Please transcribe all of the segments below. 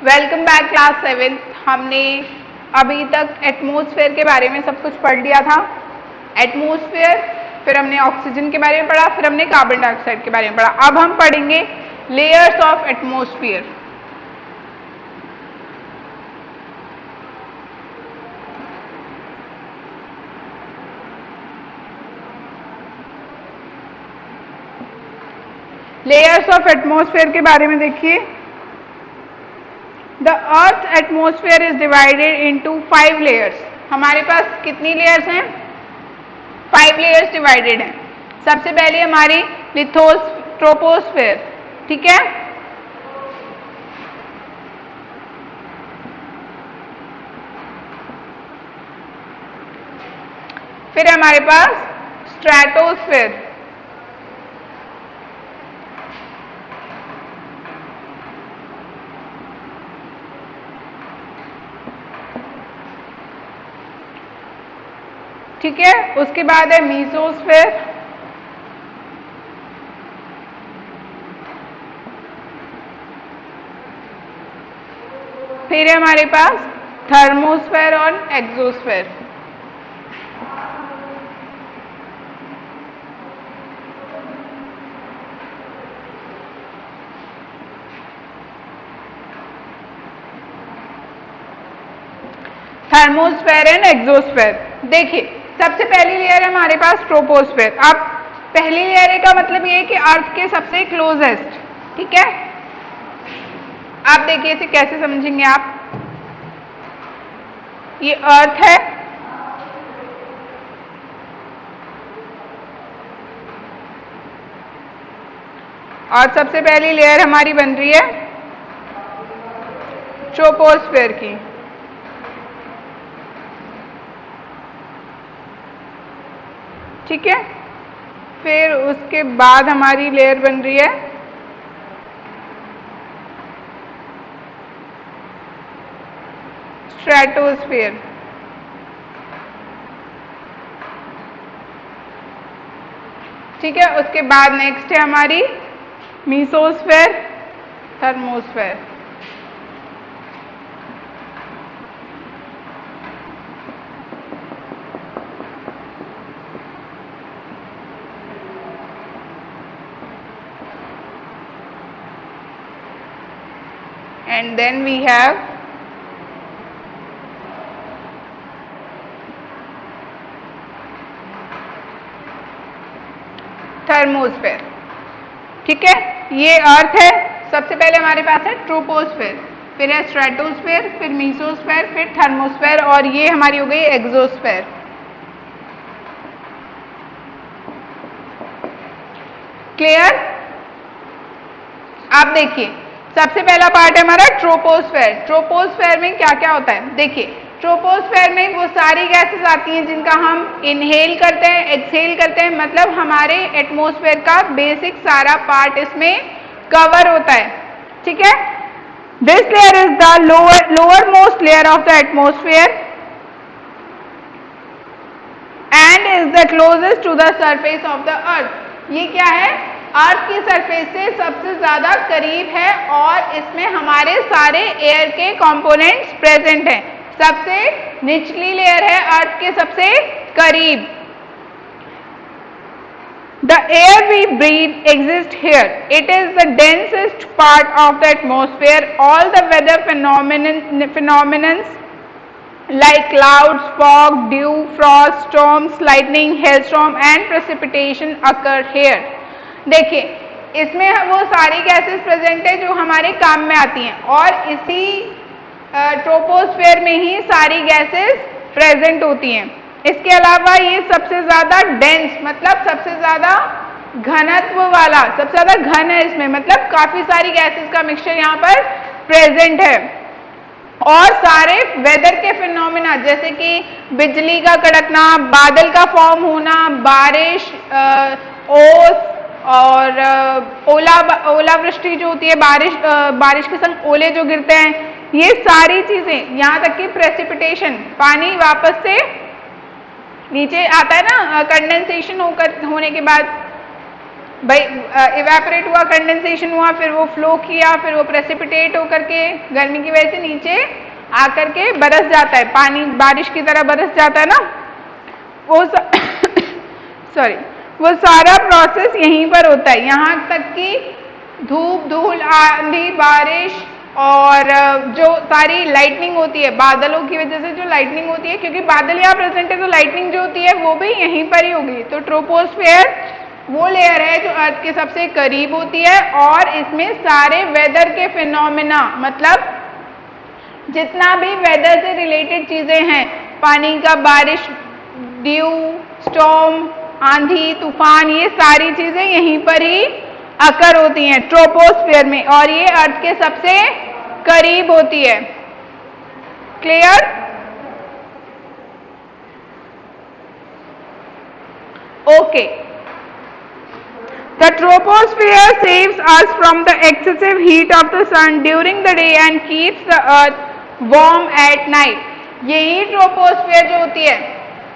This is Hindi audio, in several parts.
Welcome back class 7। हमने अभी तक एटमॉस्फेयर के बारे में सब कुछ पढ़ लिया था। एटमॉस्फेयर, फिर हमने ऑक्सीजन के बारे में पढ़ा, फिर हमने कार्बन डाइऑक्साइड के बारे में पढ़ा। अब हम पढ़ेंगे layers of atmosphere. Layers of atmosphere के बारे में देखिए। The earth atmosphere is divided into 5 layers. हमारे पास कितनी लेयर्स हैं? 5 लेयर्स डिवाइडेड हैं। सबसे पहले हमारी ट्रोपोस्फेयर, ठीक है। फिर हमारे पास स्ट्रेटोस्फेयर, ठीक है। उसके बाद है मीसोस्फेयर, फिर है हमारे पास थर्मोस्फेयर और एक्सोस्फेयर। Thermosphere and exosphere. देखिए, सबसे पहली लेयर है हमारे पास ट्रोपोस्फेयर। अब पहली लेयर का मतलब ये है कि अर्थ के सबसे क्लोजेस्ट, ठीक है। आप देखिए इसे कैसे समझेंगे आप। ये अर्थ है, और सबसे पहली लेयर हमारी बन रही है ट्रोपोस्फेयर की। ठीक है। फिर उसके बाद हमारी लेयर बन रही है स्ट्रेटोस्फेयर। ठीक है। उसके बाद नेक्स्ट है हमारी mesosphere, thermosphere. And then we have thermosphere. ठीक है। ये अर्थ है। सबसे पहले हमारे पास है ट्रोपोस्फेयर, फिर है स्ट्रेटोस्फेयर, फिर मीसोस्फेयर, फिर थर्मोस्फेयर, और ये हमारी हो गई एक्सोस्फेयर। क्लियर? आप देखिए, सबसे पहला पार्ट है हमारा ट्रोपोस्फेयर। ट्रोपोस्फेयर में क्या क्या होता है? देखिए, ट्रोपोस्फेयर में वो सारी गैसेस आती हैं जिनका हम इनहेल करते हैं, एक्सहेल करते हैं, मतलब हमारे एटमॉस्फेयर का बेसिक सारा पार्ट इसमें कवर होता है। ठीक है। This layer is the lowermost layer of the atmosphere and is the closest to the surface of the earth. ये क्या है? अर्थ की सरफेस से सबसे ज्यादा करीब है, और इसमें हमारे सारे एयर के कंपोनेंट्स प्रेजेंट हैं। सबसे निचली लेयर है अर्थ के सबसे करीब। The air we breathe exist here. It is the densest part of the atmosphere. All the weather phenomenons like clouds, fog, dew, frost, storms, lightning, hailstorm and precipitation occur here. देखिए, इसमें वो सारी गैसेस प्रेजेंट है जो हमारे काम में आती हैं, और इसी ट्रोपोस्फेयर में ही सारी गैसेस प्रेजेंट होती हैं। इसके अलावा ये सबसे ज्यादा डेंस, मतलब सबसे ज्यादा घनत्व वाला, सबसे ज्यादा घन है इसमें, मतलब काफी सारी गैसेस का मिक्सचर यहाँ पर प्रेजेंट है। और सारे वेदर के फिनोमिना, जैसे कि बिजली का कड़कना, बादल का फॉर्म होना, बारिश, ओस और ओलावृष्टि जो होती है, बारिश के संग ओले जो गिरते हैं, ये सारी चीजें, यहाँ तक कि प्रेसिपिटेशन, पानी वापस से नीचे आता है ना कंडेंसेशन होने के बाद, भाई इवेपोरेट हुआ, कंडेंसेशन हुआ, फिर वो फ्लो किया, फिर वो प्रेसिपिटेट होकर के गर्मी की वजह से नीचे आकर के बरस जाता है, पानी बारिश की तरह बरस जाता है ना, वो सॉरी वो सारा प्रोसेस यहीं पर होता है। यहाँ तक कि धूप, धूल, आंधी, बारिश और जो सारी लाइटनिंग होती है, बादलों की वजह से जो लाइटनिंग होती है, क्योंकि बादल यहाँ प्रेजेंट है तो लाइटनिंग जो होती है वो भी यहीं पर ही होगी। तो ट्रोपोस्फेयर वो लेयर है जो अर्थ के सबसे करीब होती है और इसमें सारे वेदर के फिनोमेना, मतलब जितना भी वेदर से रिलेटेड चीजें हैं, पानी का, बारिश, ड्यू, स्टॉर्म, आंधी, तूफान, ये सारी चीजें यहीं पर ही अकर होती हैं ट्रोपोस्फेयर में, और ये अर्थ के सबसे करीब होती है। Clear? Okay. The troposphere saves us from the excessive heat of the sun during the day and keeps the earth warm at night. यही ट्रोपोस्फेयर जो होती है,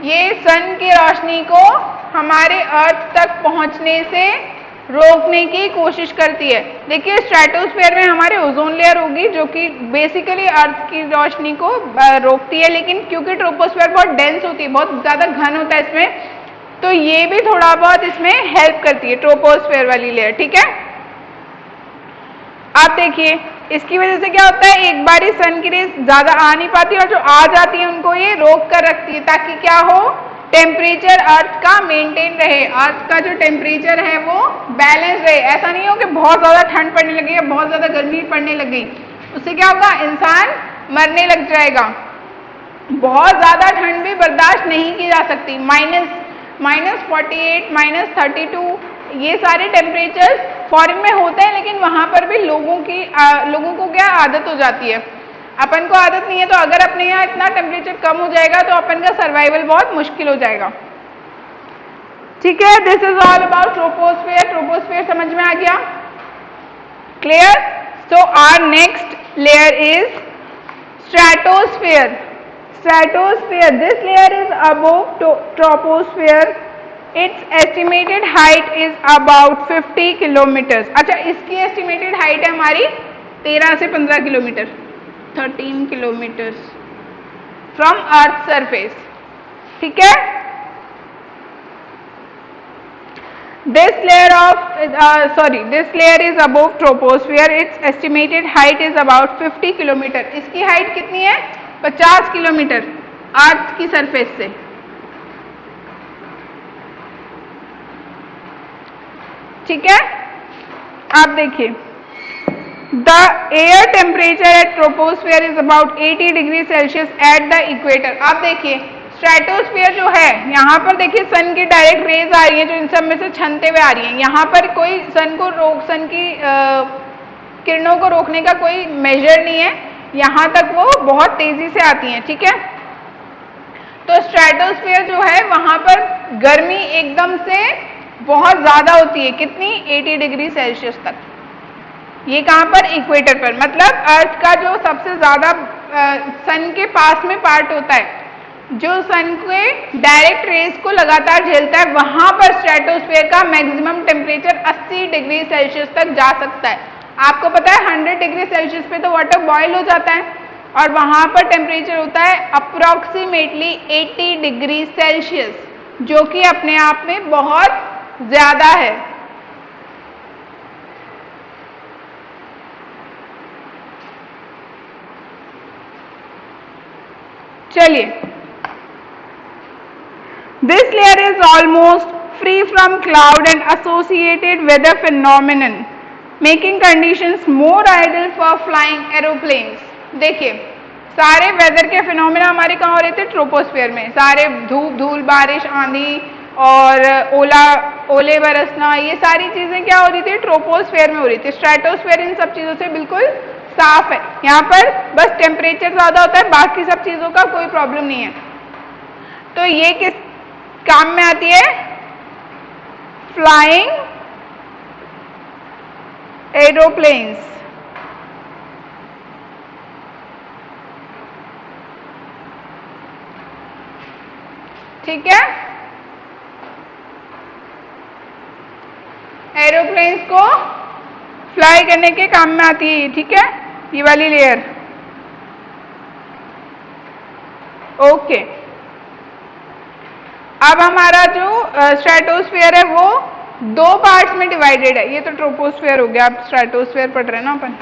ये सन की रोशनी को हमारे अर्थ तक पहुंचने से रोकने की कोशिश करती है। देखिए स्ट्रेटोस्फेयर में हमारे ओजोन लेयर होगी जो कि बेसिकली अर्थ की रोशनी को रोकती है, लेकिन क्योंकि ट्रोपोस्फेयर बहुत डेंस होती है, बहुत ज़्यादा घन होता है इसमें, तो ये भी थोड़ा बहुत इसमें हेल्प करती है ट्रोपोस्फेयर वाली लेयर। ठीक है, आप देखिए इसकी वजह से क्या होता है, एक बार सन की रेस ज्यादा आ नहीं पाती और जो आ जाती है उनको ये रोक कर रखती है, ताकि क्या हो, टेम्परेचर अर्थ का मेंटेन रहे, अर्थ का जो टेम्परेचर है वो बैलेंस रहे। ऐसा नहीं हो कि बहुत ज्यादा ठंड पड़ने लगी या बहुत ज्यादा गर्मी पड़ने लग गई, उससे क्या होगा, इंसान मरने लग जाएगा। बहुत ज्यादा ठंड भी बर्दाश्त नहीं की जा सकती, -48, -32, ये सारे टेम्परेचर फॉरेन में होते हैं, लेकिन वहां पर भी लोगों को क्या आदत हो जाती है। अपन को आदत नहीं है, तो अगर अपने यहाँ इतना टेम्परेचर कम हो जाएगा तो अपन का सर्वाइवल बहुत मुश्किल हो जाएगा। ठीक है, this is all about troposphere. Troposphere समझ में आ गया? Clear? So our next layer is stratosphere. Stratosphere, this layer is above troposphere. Its estimated height is about 50 kilometers. अच्छा, इसकी estimated height है हमारी 13 से 15 kilometre, 13 kilometers from Earth surface. ठीक है? This layer is above troposphere. Its estimated height is about 50 kilometer. इसकी हाइट कितनी है? 50 किलोमीटर अर्थ की सरफेस से। ठीक है, आप देखिए the air temperature at troposphere is about 80 degree Celsius at the equator. आप देखिए स्ट्रेटोस्फेयर जो है, यहाँ पर देखिए सन की डायरेक्ट रेज आ रही है जो इन सब में से छनते हुए आ रही है। यहाँ पर कोई सन की किरणों को रोकने का कोई मेजर नहीं है, यहाँ तक वो बहुत तेजी से आती हैं। ठीक है, तो स्ट्रेटोस्फेयर जो है वहां पर गर्मी एकदम से बहुत ज्यादा होती है, कितनी, 80 डिग्री सेल्सियस तक। ये कहाँ पर, इक्वेटर पर, मतलब अर्थ का जो सबसे ज्यादा सन के पास में पार्ट होता है, जो सन के डायरेक्ट रेज को लगातार झेलता है, वहां पर स्ट्रेटोस्फेयर का मैक्सिमम टेम्परेचर 80 डिग्री सेल्सियस तक जा सकता है। आपको पता है 100 डिग्री सेल्सियस पे तो वाटर बॉयल हो जाता है, और वहां पर टेम्परेचर होता है अप्रोक्सीमेटली 80 डिग्री सेल्सियस, जो कि अपने आप में बहुत ज्यादा है। चलिए, this layer is almost free from cloud and associated weather phenomenon making conditions more ideal for flying aeroplanes. देखिए सारे वेदर के फिनोमेना हमारे कहाँ हो रहे थे, ट्रोपोस्फेयर में। सारे धूप, धूल, बारिश, आंधी और ओले बरसना, ये सारी चीजें क्या हो रही थी, ट्रोपोस्फेयर में हो रही थी। स्ट्रेटोस्फेयर इन सब चीजों से बिल्कुल साफ है, यहाँ पर बस टेम्परेचर ज्यादा होता है, बाकी सब चीजों का कोई प्रॉब्लम नहीं है। तो ये किस काम में आती है, फ्लाइंग एरोप्लेन्स। ठीक है, एरोप्लेन्स को फ्लाई करने के काम में आती है, ठीक है, ये वाली लेयर। ओके, अब हमारा जो स्ट्रेटोस्फीयर है वो दो पार्ट्स में डिवाइडेड है। ये तो ट्रोपोस्फीयर हो गया, आप स्ट्रेटोस्फीयर पढ़ रहे हैं ना अपन।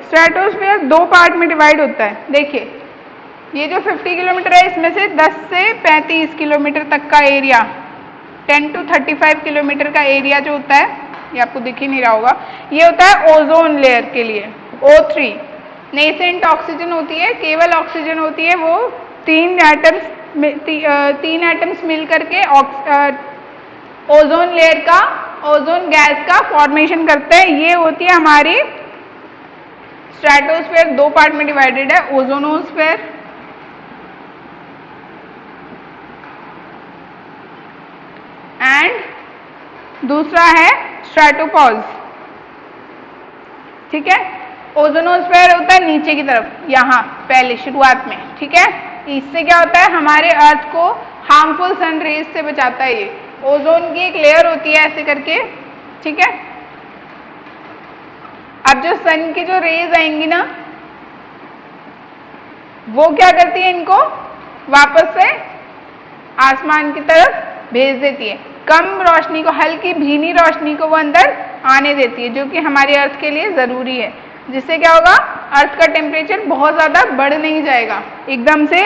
स्ट्रेटोस्फीयर दो पार्ट में डिवाइड होता है। देखिए, ये जो 50 किलोमीटर है इसमें से 10 से 35 किलोमीटर तक का एरिया, 10 to 35 किलोमीटर का एरिया जो होता है, ये आपको दिख ही नहीं रहा होगा, ये होता है ओजोन लेयर के लिए, O3। नेसेंट ऑक्सीजन होती है, केवल ऑक्सीजन होती है, वो तीन एटम्स मिल करके ओजोन लेयर का, ओजोन गैस का फॉर्मेशन करते हैं। ये होती है हमारी स्ट्रेटोस्फीयर, दो पार्ट में डिवाइडेड है, ओजोनोस्फीयर एंड दूसरा है स्ट्रेटोपॉज, ठीक है। ओजोनोस्फीयर होता है नीचे की तरफ, यहाँ पहले शुरुआत में, ठीक है। इससे क्या होता है, हमारे अर्थ को हार्मफुल सन रेज से बचाता है। ये ओजोन की एक लेयर होती है ऐसे करके, ठीक है। अब जो सन की जो रेज आएंगी ना, वो क्या करती है, इनको वापस से आसमान की तरफ भेज देती है। कम रोशनी को, हल्की भीनी रोशनी को वो अंदर आने देती है, जो कि हमारे अर्थ के लिए जरूरी है। जिससे क्या होगा, अर्थ का टेम्परेचर बहुत ज्यादा बढ़ नहीं जाएगा, एकदम से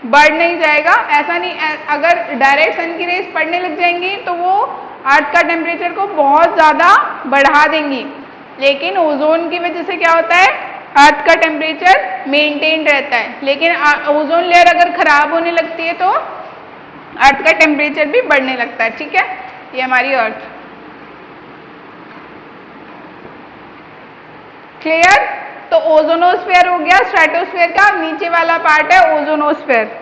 बढ़ नहीं जाएगा। ऐसा नहीं, अगर डायरेक्ट सन की रेज पड़ने लग जाएंगी तो वो अर्थ का टेम्परेचर को बहुत ज्यादा बढ़ा देंगी। लेकिन ओजोन की वजह से क्या होता है, अर्थ का टेम्परेचर मेंटेन रहता है। लेकिन ओजोन लेयर अगर खराब होने लगती है तो अर्थ का टेम्परेचर भी बढ़ने लगता है, ठीक है। ये हमारी अर्थ, क्लियर। तो ओजोनोस्फीयर हो गया स्ट्रेटोस्फीयर का, नीचे वाला पार्ट है ओजोनोस्फीयर।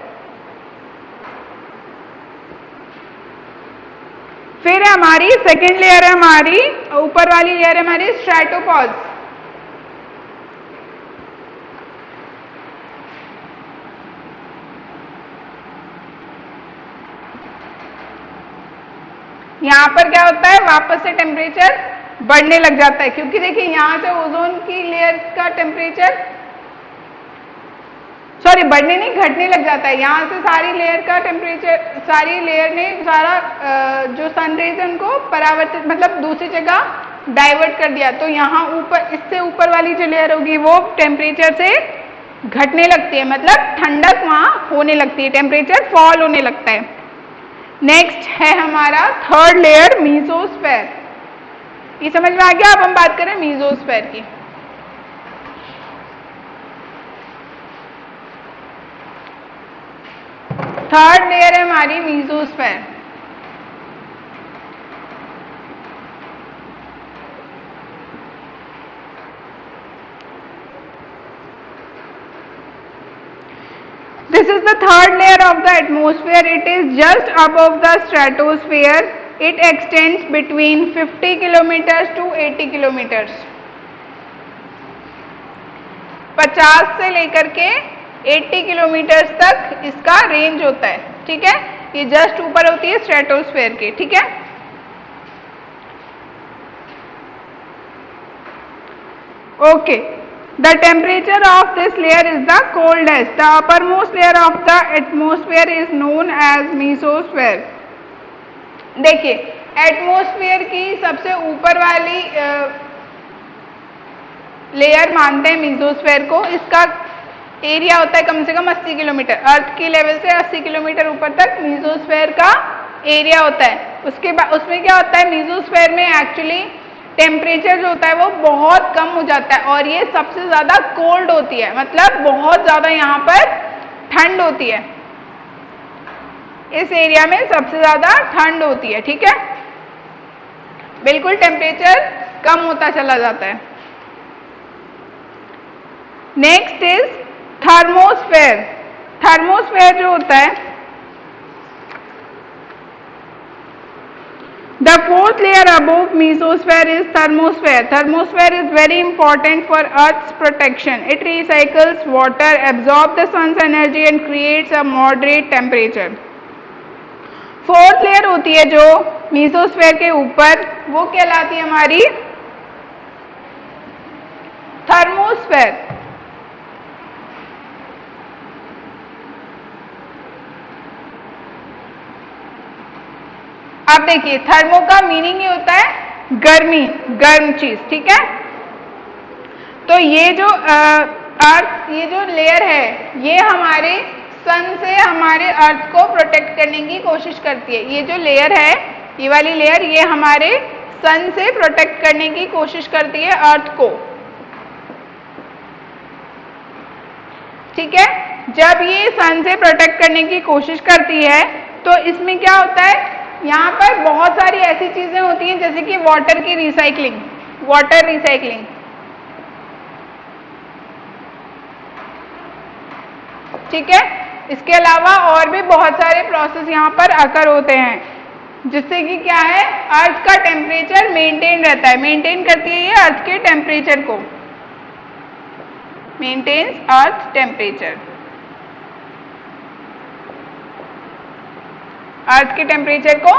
फिर हमारी सेकेंड लेयर है, हमारी ऊपर वाली लेयर है हमारी स्ट्रेटोपॉज। यहां पर क्या होता है, वापस से टेम्परेचर बढ़ने लग जाता है, क्योंकि देखिए यहां से ओजोन की लेयर का टेम्परेचर, सॉरी बढ़ने नहीं, घटने लग जाता है। यहाँ से सारी लेयर का टेम्परेचर, सारी लेयर ने सारा जो सनरेज है उनको परावर्तित, मतलब दूसरी जगह डाइवर्ट कर दिया। तो यहाँ ऊपर, इससे ऊपर वाली जो लेयर होगी वो टेम्परेचर से घटने लगती है, मतलब ठंडक वहाँ होने लगती है, टेम्परेचर फॉल होने लगता है। नेक्स्ट है हमारा थर्ड लेयर मीसोस्फेयर। ये समझ में आ गया। अब हम बात करें मीसोस्फेयर की। थर्ड लेयर है हमारी mesosphere. This is the third layer of the atmosphere. It is just above the stratosphere. It extends between 50 kilometers to 80 kilometers. 50 से लेकर के 80 किलोमीटर्स तक इसका रेंज होता है, ठीक है। ये जस्ट ऊपर होती है स्ट्रेटोस्फेयर के, ठीक है। Okay, the temperature of this layer is the coldest. The uppermost layer of the atmosphere is known as mesosphere. देखिए, एटमॉस्फेयर की सबसे ऊपर वाली लेयर मानते हैं मेसोस्फेयर को। इसका एरिया होता है कम से कम 80 किलोमीटर, अर्थ की लेवल से 80 किलोमीटर ऊपर तक मेसोस्फेयर का एरिया होता है। उसके बाद उसमें क्या होता है, मेसोस्फेयर में एक्चुअली टेम्परेचर जो होता है वो बहुत कम हो जाता है और ये सबसे ज्यादा कोल्ड होती है, मतलब बहुत ज्यादा यहाँ पर ठंड होती है। इस एरिया में सबसे ज्यादा ठंड होती है, ठीक है। बिल्कुल टेम्परेचर कम होता चला जाता है। Next is thermosphere. थर्मोस्फेयर जो होता है The fourth layer above mesosphere is thermosphere. Thermosphere is very important for Earth's protection. It recycles water, absorbs the sun's energy and creates a moderate temperature. Fourth layer होती है जो मीसोस्फेयर के ऊपर, वो कहलाती है हमारी थर्मोस्फेयर. अब देखिए, थर्मो का मीनिंग ये होता है गर्मी, गर्म चीज. ठीक है, तो ये जो अर्थ, ये जो लेयर है, ये हमारे सन से हमारे अर्थ को प्रोटेक्ट करने की कोशिश करती है. ये जो लेयर है, ये वाली लेयर, ये हमारे सन से प्रोटेक्ट करने की कोशिश करती है अर्थ को. ठीक है, जब ये सन से प्रोटेक्ट करने की कोशिश करती है तो इसमें क्या होता है, यहाँ पर बहुत सारी ऐसी चीजें होती हैं जैसे कि वाटर की रिसाइकलिंग, वाटर रिसाइकलिंग. ठीक है, इसके अलावा और भी बहुत सारे प्रोसेस यहाँ पर अकर होते हैं जिससे कि क्या है, अर्थ का टेम्परेचर मेंटेन रहता है. मेंटेन करती है ये अर्थ के टेम्परेचर को, मेंटेन्स अर्थ टेम्परेचर, अर्थ के टेम्परेचर को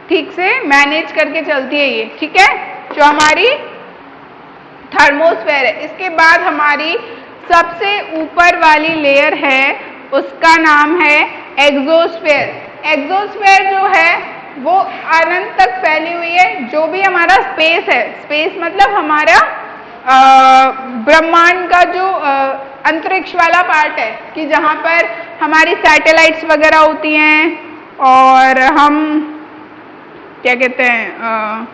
ठीक से मैनेज करके चलती है ये. ठीक है, जो हमारी थर्मोस्फेयर है. इसके बाद हमारी सबसे ऊपर वाली लेयर है, उसका नाम है एक्सोस्फेयर. एक्सोस्फेयर जो है वो अनंत तक फैली हुई है. जो भी हमारा स्पेस है, स्पेस मतलब हमारा ब्रह्मांड का जो अंतरिक्ष वाला पार्ट है, कि जहाँ पर हमारी सैटेलाइट्स वगैरह होती हैं और हम क्या कहते हैं,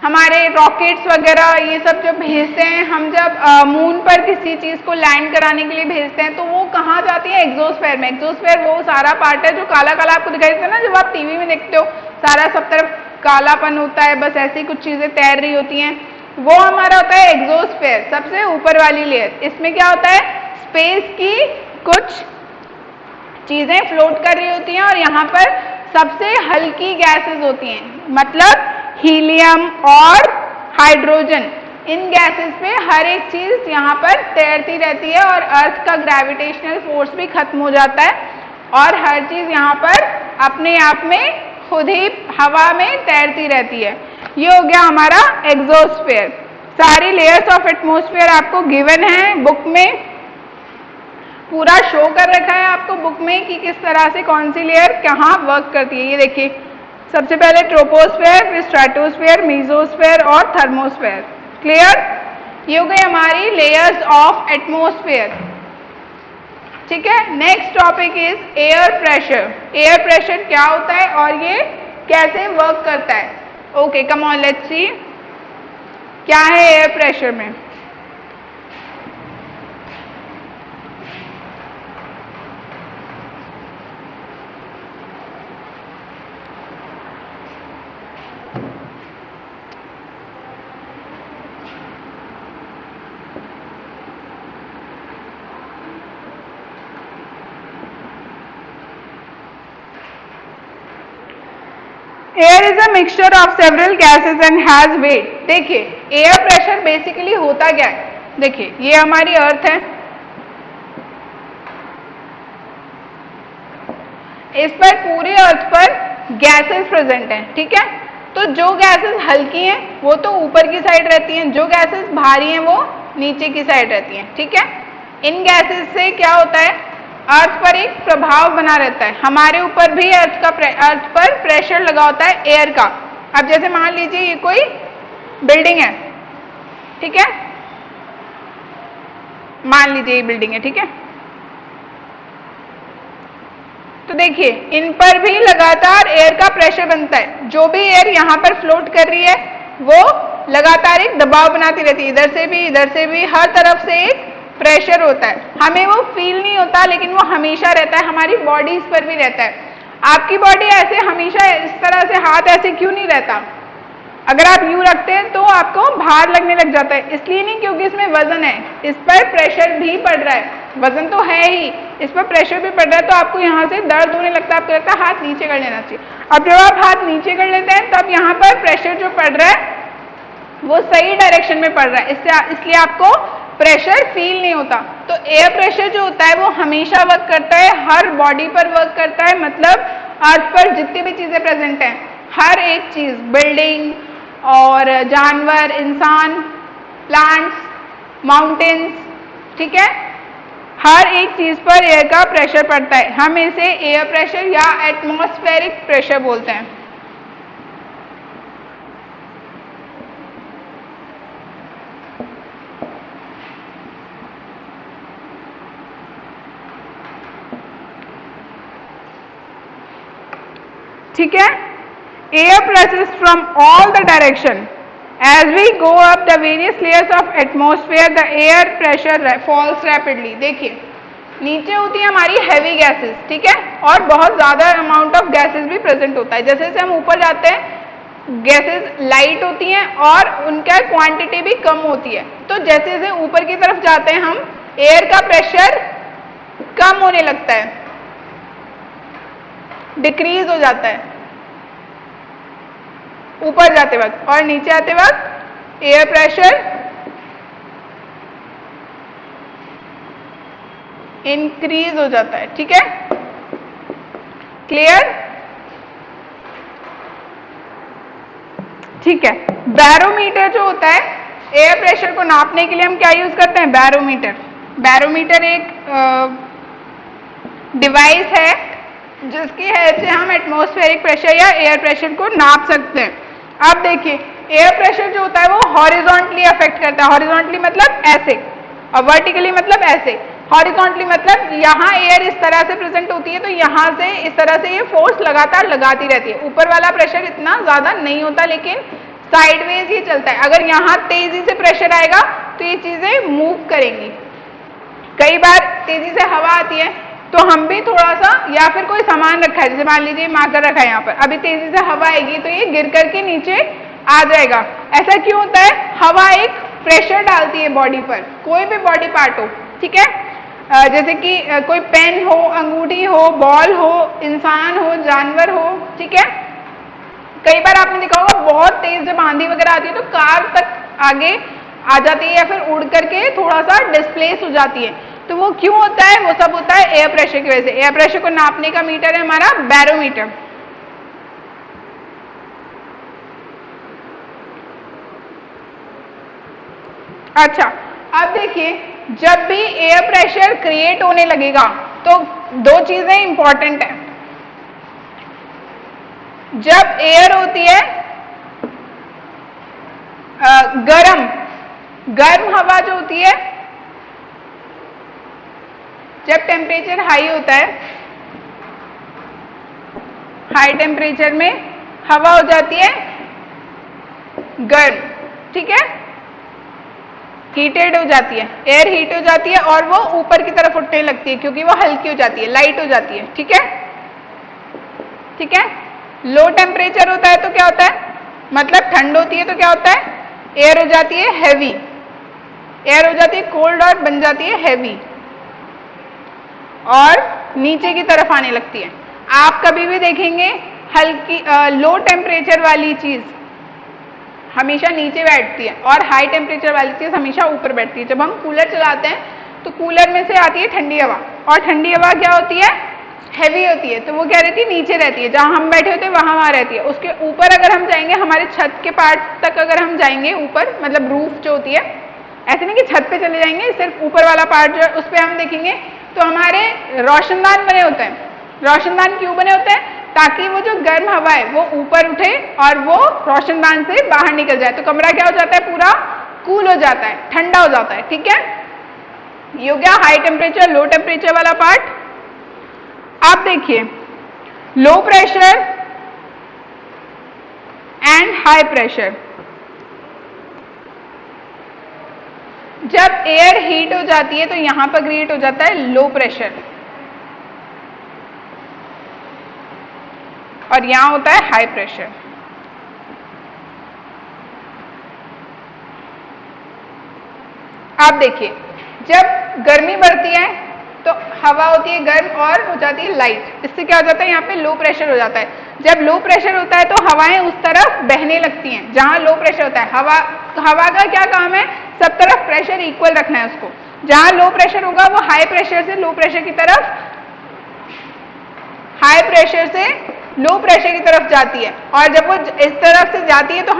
हमारे रॉकेट्स वगैरह ये सब जो भेजते हैं, हम जब मून पर किसी चीज़ को लैंड कराने के लिए भेजते हैं तो वो कहाँ जाती है, एक्सोस्फेयर में. एक्सोस्फेयर वो सारा पार्ट है जो काला काला आपको दिखाई देता है ना, जब आप टीवी में देखते हो सारा सब तरफ कालापन होता है, बस ऐसी कुछ चीज़ें तैर रही होती हैं, वो हमारा होता है एक्सोस्फेयर, सबसे ऊपर वाली लेयर. इसमें क्या होता है, स्पेस की कुछ चीज़ें फ्लोट कर रही होती हैं और यहाँ पर सबसे हल्की गैसेस होती हैं, मतलब हीलियम और हाइड्रोजन. इन गैसेस पे हर एक चीज यहाँ पर तैरती रहती है और अर्थ का ग्रेविटेशनल फोर्स भी खत्म हो जाता है और हर चीज यहाँ पर अपने आप में खुद ही हवा में तैरती रहती है. ये हो गया हमारा एक्सोस्फेयर. सारी लेयर्स ऑफ एटमॉस्फेयर आपको गिवन है बुक में, पूरा शो कर रखा है आपको बुक में कि किस तरह से कौन सी लेयर कहाँ वर्क करती है. ये देखिए, सबसे पहले ट्रोपोस्फेयर, फिर स्ट्रेटोस्फेयर, मीसोस्फेयर और थर्मोस्फेयर. क्लियर? ये हो गई हमारी लेयर्स ऑफ एटमॉस्फेयर. ठीक है, next topic is air pressure. Air pressure क्या होता है और ये कैसे वर्क करता है. Okay, come on let's see क्या है एयर प्रेशर में. Air is a mixture of several gases and has weight. देखिए, एयर प्रेशर बेसिकली होता क्या है. देखिए, ये हमारी अर्थ है, इस पर पूरे अर्थ पर गैसेस प्रेजेंट हैं. ठीक है, तो जो गैसेस हल्की हैं वो तो ऊपर की साइड रहती हैं, जो गैसेस भारी हैं वो नीचे की साइड रहती हैं. ठीक है, इन गैसेस से क्या होता है, अर्थ पर एक प्रभाव बना रहता है. हमारे ऊपर भी अर्थ पर प्रेशर लगा होता है एयर का. अब जैसे मान लीजिए ये कोई बिल्डिंग है, ठीक है, मान लीजिए ये बिल्डिंग है, ठीक है, तो देखिए इन पर भी लगातार एयर का प्रेशर बनता है. जो भी एयर यहाँ पर फ्लोट कर रही है वो लगातार एक दबाव बनाती रहती है, इधर से भी हर तरफ से एक प्रेशर होता है. हमें वो फील नहीं होता लेकिन वो हमेशा रहता है, हमारी बॉडीज पर भी रहता है. आपकी बॉडी ऐसे हमेशा इस तरह से हाथ ऐसे क्यों नहीं रहता, अगर आप यूं रखते हैं तो आपको भार लगने लग जाता है. इसलिए नहीं क्योंकि इसमें वजन है, इस पर प्रेशर भी पड़ रहा है. वजन तो है ही, इस पर प्रेशर भी पड़ रहा है, तो आपको यहाँ से दर्द होने लगता है, आपको लगता है हाथ नीचे कर लेना चाहिए। अब जब आप हाथ नीचे कर लेते हैं तब यहाँ पर प्रेशर जो पड़ रहा है वो सही डायरेक्शन में पड़ रहा है, इसलिए आपको प्रेशर फील नहीं होता। तो एयर प्रेशर जो होता है वो हमेशा वर्क करता है, हर बॉडी पर वर्क करता है, मतलब अर्थ पर जितनी भी चीजें प्रेजेंट हैं, हर एक चीज, बिल्डिंग और जानवर, इंसान, प्लांट्स, माउंटेन्स, ठीक है, हर एक चीज पर एयर का प्रेशर पड़ता है। हम इसे एयर प्रेशर या एटमॉस्फेरिक प्रेशर बोलते हैं। ठीक है, air presses from all the direction. As we go up the various layers of atmosphere, the air pressure falls rapidly. देखिए, नीचे होती है हमारी हैवी गैसेस, ठीक है, और बहुत ज्यादा अमाउंट ऑफ गैसेस भी प्रेजेंट होता है। जैसे जैसे हम ऊपर जाते हैं गैसेस लाइट होती हैं और उनका क्वांटिटी भी कम होती है। तो जैसे जैसे ऊपर की तरफ जाते हैं हम, एयर का प्रेशर कम होने लगता है, डिक्रीज हो जाता है ऊपर जाते वक्त, और नीचे आते वक्त एयर प्रेशर इंक्रीज हो जाता है। ठीक है, क्लियर? ठीक है, बैरोमीटर जो होता है, एयर प्रेशर को नापने के लिए हम क्या यूज करते हैं? बैरोमीटर। बैरोमीटर एक डिवाइस है जिसकी हेल्प से हम एटमॉस्फेरिक प्रेशर या एयर प्रेशर को नाप सकते हैं। अब देखिए, एयर प्रेशर जो होता है वो हॉरिजॉन्टली अफेक्ट करता है। हॉरिजॉन्टली मतलब ऐसे, और वर्टिकली मतलब ऐसे। हॉरिजॉन्टली मतलब यहाँ एयर इस तरह से प्रेजेंट होती है, तो यहाँ से इस तरह से ये फोर्स लगातार लगाती रहती है। ऊपर वाला प्रेशर इतना ज्यादा नहीं होता, लेकिन साइडवेज ये चलता है। अगर यहाँ तेजी से प्रेशर आएगा तो ये चीजें मूव करेंगी। कई बार तेजी से हवा आती है तो हम भी थोड़ा सा, या फिर कोई सामान रखा है, जैसे मान लीजिए मार्कर रखा है यहाँ पर, अभी तेजी से हवा आएगी तो ये गिर करके नीचे आ जाएगा। ऐसा क्यों होता है? हवा एक प्रेशर डालती है बॉडी पर, कोई भी बॉडी पार्ट हो। ठीक है, जैसे कि कोई पेन हो, अंगूठी हो, बॉल हो, इंसान हो, जानवर हो। ठीक है, कई बार आपने देखा होगा बहुत तेज जब आंधी वगैरह आती है तो कार तक आगे आ जाती है या फिर उड़ करके थोड़ा सा डिस्प्लेस हो जाती है। तो वो क्यों होता है? वो सब होता है एयर प्रेशर की वजह से। एयर प्रेशर को नापने का मीटर है हमारा बैरोमीटर। अच्छा, अब देखिए, जब भी एयर प्रेशर क्रिएट होने लगेगा तो दो चीजें इंपॉर्टेंट है। जब एयर होती है गर्म हवा जो होती है, जब टेम्परेचर हाई होता है, हाई टेम्परेचर में हवा हो जाती है गर्म। ठीक है, हीटेड हो जाती है, एयर हीट हो जाती है और वो ऊपर की तरफ उठने लगती है क्योंकि वो हल्की हो जाती है, लाइट हो जाती है। ठीक है, ठीक है। लो टेम्परेचर होता है तो क्या होता है? मतलब ठंड होती है तो क्या होता है? एयर हो जाती है हैवी, एयर हो जाती है कोल्ड और बन जाती है हैवी और नीचे की तरफ आने लगती है। आप कभी भी देखेंगे हल्की लो टेम्परेचर वाली चीज हमेशा नीचे बैठती है और हाई टेम्परेचर वाली चीज हमेशा ऊपर बैठती है। जब हम कूलर चलाते हैं तो कूलर में से आती है ठंडी हवा, और ठंडी हवा क्या होती है? हैवी होती है, तो वो क्या रहती है? नीचे रहती है। जहां हम बैठे होते हैं वहां रहती है। उसके ऊपर अगर हम जाएंगे, हमारे छत के पार्ट तक अगर हम जाएंगे ऊपर, मतलब रूफ जो होती है, ऐसे नहीं कि छत पे चले जाएंगे, सिर्फ ऊपर वाला पार्ट जो है उस पर हम देखेंगे तो हमारे रोशनदान बने होते हैं। रोशनदान क्यों बने होते हैं? ताकि वो जो गर्म हवा है वो ऊपर उठे और वो रोशनदान से बाहर निकल जाए, तो कमरा क्या हो जाता है? पूरा कूल हो जाता है, ठंडा हो जाता है। ठीक है, ये हो गया हाई टेम्परेचर लो टेम्परेचर वाला पार्ट। आप देखिए, low pressure and high pressure, जब एयर हीट हो जाती है तो यहां पर क्रिएट हो जाता है लो प्रेशर और यहां होता है हाई प्रेशर। आप देखिए, जब गर्मी बढ़ती है तो हवा होती है गर्म और हो जाती है लाइट। इससे क्या हो जाता है, यहाँ पे लो प्रेशर हो जाता है। जब लो प्रेशर होता है तो हवाएं उस तरफ बहने लगती हैं जहां लो प्रेशर होता है। हवा का क्या काम है, सब तरफ प्रेशर इक्वल रखना है उसको। जहां लो प्रेशर होगा वो हाई प्रेशर से लो प्रेशर की तरफ, हाई प्रेशर से लो प्रेशर की तरफ जाती है। और जब वो इस तरफ से जाती है तो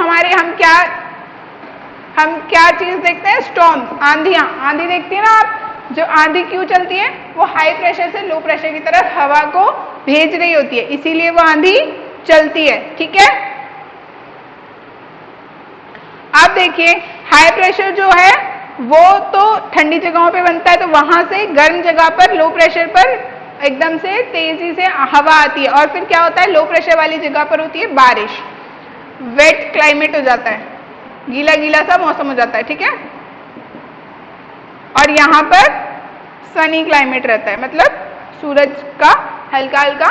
हम क्या चीज देखते हैं, स्टॉर्म्स, आंधियां। आंधी देखती है ना आप, जो आंधी क्यों चलती है, वो हाई प्रेशर से लो प्रेशर की तरफ हवा को भेज रही होती है, इसीलिए वो आंधी चलती है। ठीक है, अब देखिए हाई प्रेशर जो है वो तो ठंडी जगहों पे बनता है, तो वहां से गर्म जगह पर लो प्रेशर पर एकदम से तेजी से हवा आती है और फिर क्या होता है, लो प्रेशर वाली जगह पर होती है बारिश, वेट क्लाइमेट हो जाता है, गीला गीला सा मौसम हो जाता है। ठीक है, और यहाँ पर सनी क्लाइमेट रहता है, मतलब सूरज का हल्का हल्का,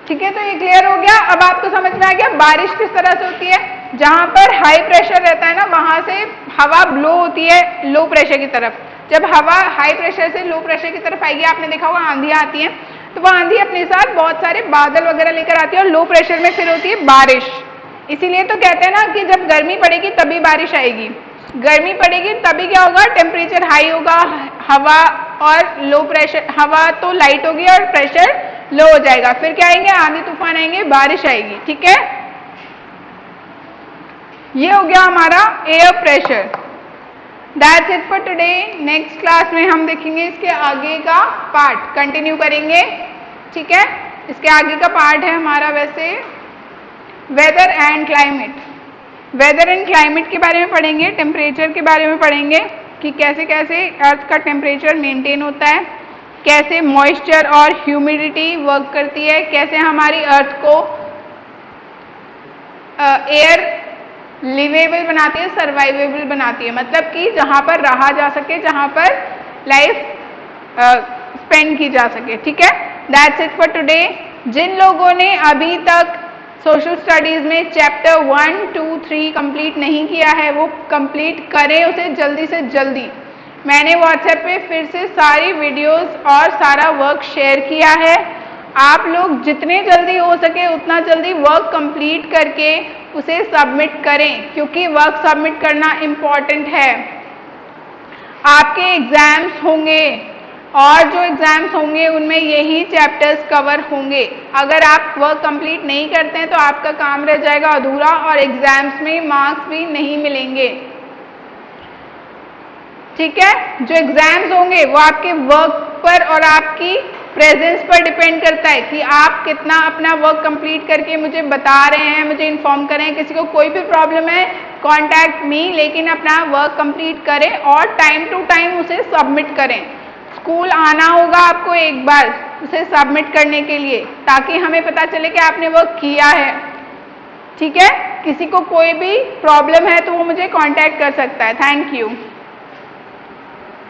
ठीक है। तो ये क्लियर हो गया। अब आपको समझ में आ गया बारिश किस तरह से होती है। जहां पर हाई प्रेशर रहता है ना, वहां से हवा ब्लो होती है लो प्रेशर की तरफ। जब हवा हाई प्रेशर से लो प्रेशर की तरफ आएगी, आपने देखा होगा आंधियां आती हैं, तो वह आंधी अपने साथ बहुत सारे बादल वगैरह लेकर आती है और लो प्रेशर में फिर होती है बारिश। इसीलिए तो कहते हैं ना कि जब गर्मी पड़ेगी तभी बारिश आएगी। गर्मी पड़ेगी तभी क्या होगा, टेम्परेचर हाई होगा, हवा और लो प्रेशर, हवा तो लाइट होगी और प्रेशर लो हो जाएगा, फिर क्या आएंगे, आंधी तूफान आएंगे, बारिश आएगी। ठीक है, ये हो गया हमारा air pressure. That's it for today. Next class में हम देखेंगे इसके आगे का पार्ट, कंटिन्यू करेंगे। ठीक है, इसके आगे का पार्ट है हमारा वैसे weather and climate. Weather and climate के बारे में पढ़ेंगे, टेम्परेचर के बारे में पढ़ेंगे कि कैसे कैसे अर्थ का टेम्परेचर मेंटेन होता है, कैसे मॉइस्चर और ह्यूमिडिटी वर्क करती है, कैसे हमारी अर्थ को एयर लिवेबल बनाती है, सर्वाइवेबल बनाती है, मतलब कि जहां पर रहा जा सके, जहां पर लाइफ स्पेंड की जा सके। ठीक है, दैट्स इट फॉर टुडे। जिन लोगों ने अभी तक सोशल स्टडीज में चैप्टर 1, 2, 3 कंप्लीट नहीं किया है वो कंप्लीट करें उसे जल्दी से जल्दी। मैंने व्हाट्सएप पे फिर से सारी वीडियोस और सारा वर्क शेयर किया है। आप लोग जितने जल्दी हो सके उतना जल्दी वर्क कंप्लीट करके उसे सबमिट करें, क्योंकि वर्क सबमिट करना इम्पॉर्टेंट है। आपके एग्जाम्स होंगे और जो एग्जाम्स होंगे उनमें यही चैप्टर्स कवर होंगे। अगर आप वर्क कंप्लीट नहीं करते हैं तो आपका काम रह जाएगा अधूरा और एग्जाम्स में मार्क्स भी नहीं मिलेंगे। ठीक है, जो एग्जाम्स होंगे वो आपके वर्क पर और आपकी प्रेजेंस पर डिपेंड करता है कि आप कितना अपना वर्क कंप्लीट करके मुझे बता रहे हैं, मुझे इन्फॉर्म करें। किसी को कोई भी प्रॉब्लम है कॉन्टैक्ट मी, लेकिन अपना वर्क कंप्लीट करें और टाइम टू टाइम उसे सबमिट करें। स्कूल आना होगा आपको एक बार उसे सबमिट करने के लिए, ताकि हमें पता चले कि आपने वर्क किया है। ठीक है, किसी को कोई भी प्रॉब्लम है तो वो मुझे कॉन्टैक्ट कर सकता है। Thank you.